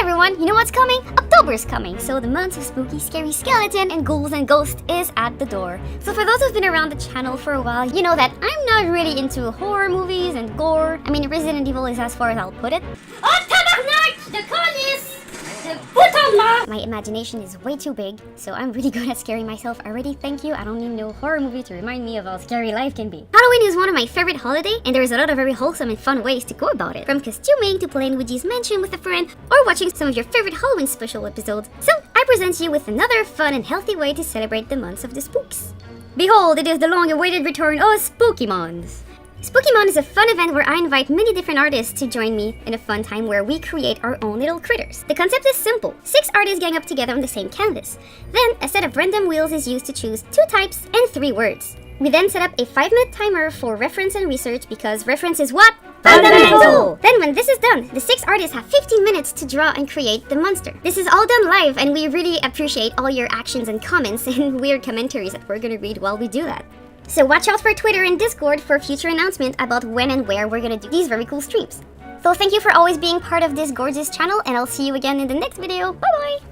everyone, you know what's coming? October's coming, so the month of spooky, scary skeleton and ghouls and ghosts is at the door. So for those who've been around the channel for a while, you know that I'm not really into horror movies and gore. I mean, Resident Evil is as far as I'll put it. My imagination is way too big, so I'm really good at scaring myself already, thank you. I don't need no horror movie to remind me of how scary life can be. Halloween is one of my favorite holidays, and there's a lot of very wholesome and fun ways to go about it. From costuming to playing Luigi's Mansion with a friend, or watching some of your favorite Halloween special episodes. So, I present you with another fun and healthy way to celebrate the months of the spooks. Behold, it is the long-awaited return of SPOOKÉMON! SPOOKÉMON is a fun event where I invite many different artists to join me in a fun time where we create our own little critters. The concept is simple. 6 artists gang up together on the same canvas. Then, a set of random wheels is used to choose 2 types and 3 words. We then set up a 5-minute timer for reference and research because reference is what? Fundamental! Then when this is done, the 6 artists have 15 minutes to draw and create the monster. This is all done live, and we really appreciate all your actions and comments and weird commentaries that we're gonna read while we do that. So watch out for Twitter and Discord for future announcement about when and where we're gonna do these very cool streams. So thank you for always being part of this gorgeous channel, and I'll see you again in the next video. Bye bye!